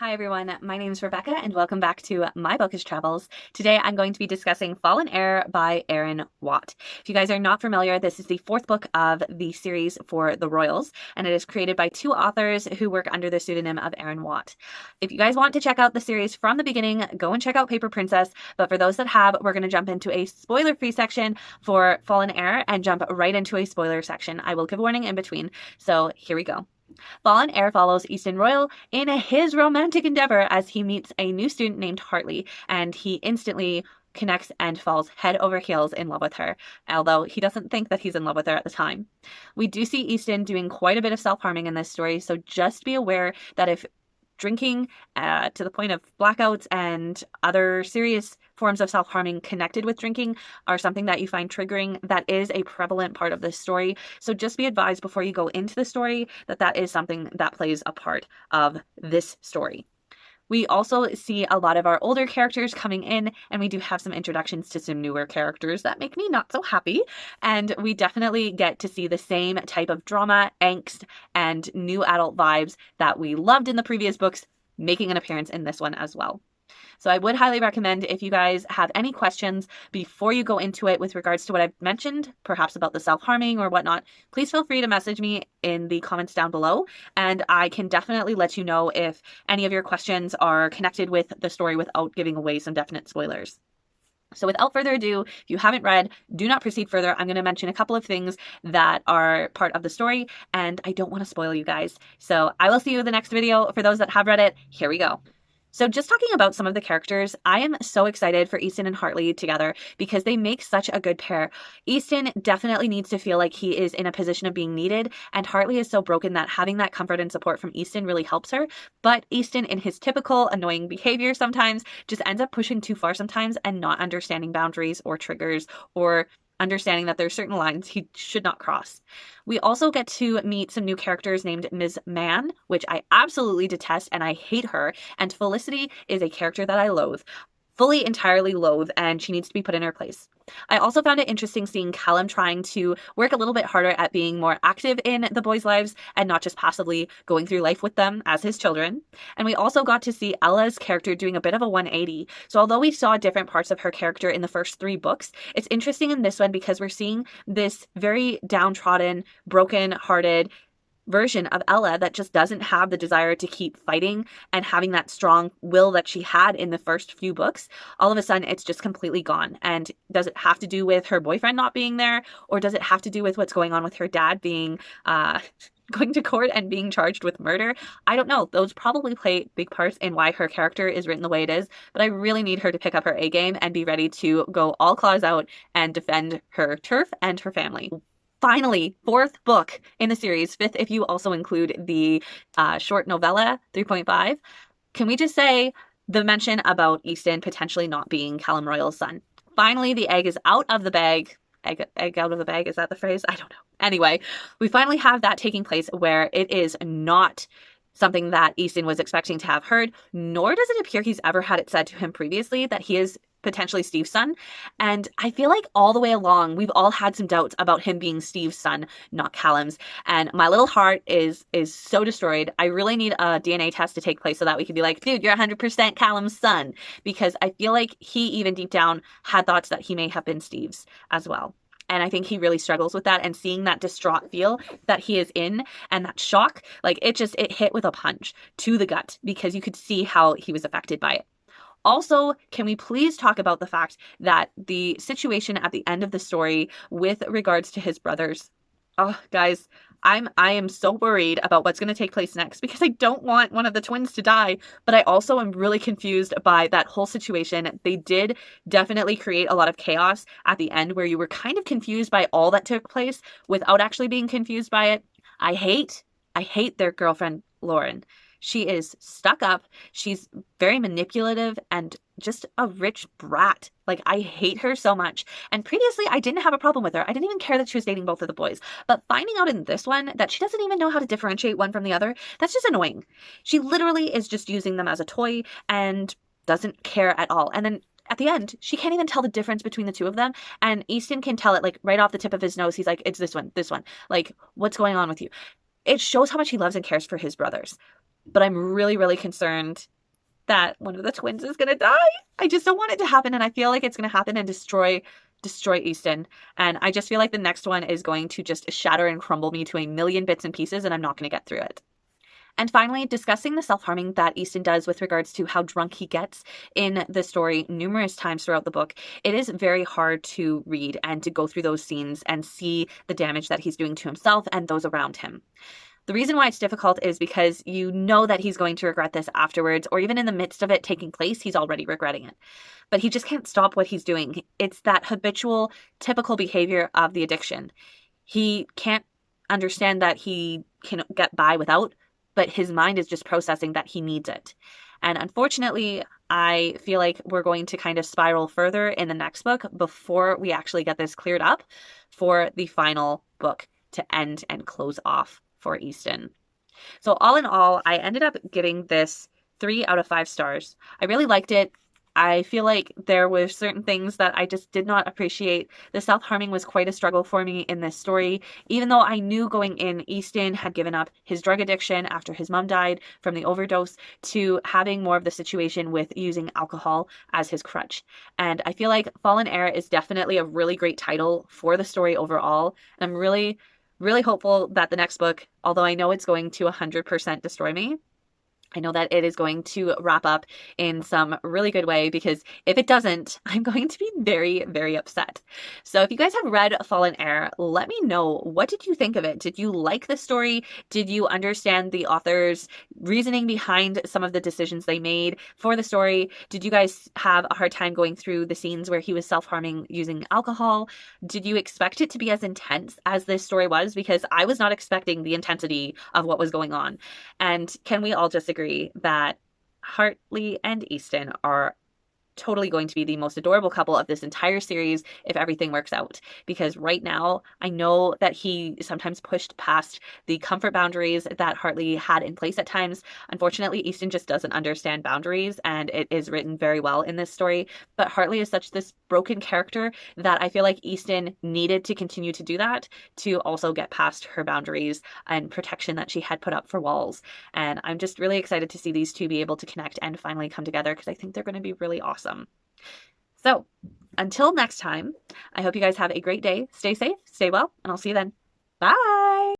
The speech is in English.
Hi everyone, my name is Rebecca and welcome back to My Bookish Travels. Today I'm going to be discussing Fallen Heir by Erin Watt. If you guys are not familiar, this is the fourth book of the series for the Royals, and it is created by two authors who work under the pseudonym of Erin Watt. If you guys want to check out the series from the beginning, go and check out Paper Princess, but for those that have, we're going to jump into a spoiler-free section for Fallen Heir and jump right into a spoiler section. I will give a warning in between, so here we go. Fallen Heir follows Easton Royal in his romantic endeavor as he meets a new student named Hartley, and he instantly connects and falls head over heels in love with her, although he doesn't think that he's in love with her at the time. We do see Easton doing quite a bit of self-harming in this story, so just be aware that if drinking to the point of blackouts and other serious forms of self-harming connected with drinking are something that you find triggering, that is a prevalent part of this story. So just be advised before you go into the story that that is something that plays a part of this story. We also see a lot of our older characters coming in, and we do have some introductions to some newer characters that make me not so happy. And we definitely get to see the same type of drama, angst, and new adult vibes that we loved in the previous books making an appearance in this one as well. So I would highly recommend, if you guys have any questions before you go into it with regards to what I've mentioned, perhaps about the self-harming or whatnot, please feel free to message me in the comments down below, and I can definitely let you know if any of your questions are connected with the story without giving away some definite spoilers. So without further ado, if you haven't read, do not proceed further. I'm going to mention a couple of things that are part of the story, and I don't want to spoil you guys. So I will see you in the next video. For those that have read it, here we go. So just talking about some of the characters, I am so excited for Easton and Hartley together because they make such a good pair. Easton definitely needs to feel like he is in a position of being needed, and Hartley is so broken that having that comfort and support from Easton really helps her. But Easton, in his typical annoying behavior sometimes, just ends up pushing too far sometimes and not understanding boundaries or triggers or understanding that there are certain lines he should not cross. We also get to meet some new characters named Ms. Mann, which I absolutely detest and I hate her, and Felicity is a character that I loathe. Fully, entirely loathe, and she needs to be put in her place. I also found it interesting seeing Callum trying to work a little bit harder at being more active in the boys' lives and not just passively going through life with them as his children. And we also got to see Ella's character doing a bit of a 180. So although we saw different parts of her character in the first three books, it's interesting in this one because we're seeing this very downtrodden, broken-hearted version of Ella that just doesn't have the desire to keep fighting and having that strong will that she had in the first few books. All of a sudden, it's just completely gone. And does it have to do with her boyfriend not being there? Or does it have to do with what's going on with her dad being going to court and being charged with murder? I don't know. Those probably play big parts in why her character is written the way it is, but I really need her to pick up her A game and be ready to go all claws out and defend her turf and her family. Finally, fourth book in the series, fifth if you also include the short novella, 3.5. Can we just say the mention about Easton potentially not being Callum Royal's son? Finally, the egg is out of the bag. Egg out of the bag, is that the phrase? I don't know. Anyway, we finally have that taking place where it is not something that Easton was expecting to have heard, nor does it appear he's ever had it said to him previously that he is potentially Steve's son. And I feel like all the way along, we've all had some doubts about him being Steve's son, not Callum's. And my little heart is so destroyed. I really need a DNA test to take place so that we can be like, dude, you're 100% Callum's son. Because I feel like he even deep down had thoughts that he may have been Steve's as well. And I think he really struggles with that, and seeing that distraught feel that he is in and that shock, like it hit with a punch to the gut because you could see how he was affected by it. Also, can we please talk about the fact that the situation at the end of the story with regards to his brothers? Oh, guys, I am so worried about what's going to take place next because I don't want one of the twins to die, but I also am really confused by that whole situation. They did definitely create a lot of chaos at the end where you were kind of confused by all that took place without actually being confused by it. I hate their girlfriend, Lauren. She is stuck up. She's very manipulative and just a rich brat. Like, I hate her so much. And previously, I didn't have a problem with her. I didn't even care that she was dating both of the boys. But finding out in this one that she doesn't even know how to differentiate one from the other, that's just annoying. She literally is just using them as a toy and doesn't care at all. And then at the end, she can't even tell the difference between the two of them. And Easton can tell it, like, right off the tip of his nose. He's like, it's this one, this one. Like, what's going on with you? It shows how much he loves and cares for his brothers. but I'm really, really concerned that one of the twins is going to die. I just don't want it to happen, and I feel like it's going to happen and destroy Easton. And I just feel like the next one is going to just shatter and crumble me to a million bits and pieces, and I'm not going to get through it. And finally, discussing the self-harming that Easton does with regards to how drunk he gets in the story numerous times throughout the book. It is very hard to read and to go through those scenes and see the damage that he's doing to himself and those around him. The reason why it's difficult is because you know that he's going to regret this afterwards, or even in the midst of it taking place, he's already regretting it. But he just can't stop what he's doing. It's that habitual, typical behavior of the addiction. He can't understand that he can get by without, but his mind is just processing that he needs it. And unfortunately, I feel like we're going to kind of spiral further in the next book before we actually get this cleared up for the final book to end and close off for Easton. So all in all, I ended up giving this 3 out of 5 stars. I really liked it. I feel like there were certain things that I just did not appreciate. The self-harming was quite a struggle for me in this story, even though I knew going in Easton had given up his drug addiction after his mom died from the overdose to having more of the situation with using alcohol as his crutch. And I feel like Fallen Heir is definitely a really great title for the story overall. And I'm really, really hopeful that the next book, although I know it's going to 100% destroy me, I know that it is going to wrap up in some really good way, because if it doesn't, I'm going to be very, very upset. So if you guys have read Fallen Heir, let me know, what did you think of it? Did you like the story? Did you understand the author's reasoning behind some of the decisions they made for the story? Did you guys have a hard time going through the scenes where he was self-harming using alcohol? Did you expect it to be as intense as this story was? Because I was not expecting the intensity of what was going on. And can we all just agree that Hartley and Easton are totally going to be the most adorable couple of this entire series if everything works out? Because right now, I know that he sometimes pushed past the comfort boundaries that Hartley had in place at times. Unfortunately, Easton just doesn't understand boundaries, and it is written very well in this story. But Hartley is such this broken character that I feel like Easton needed to continue to do that to also get past her boundaries and protection that she had put up for walls. And I'm just really excited to see these two be able to connect and finally come together, because I think they're going to be really awesome. So until next time, I hope you guys have a great day. Stay safe, stay well, and I'll see you then. Bye.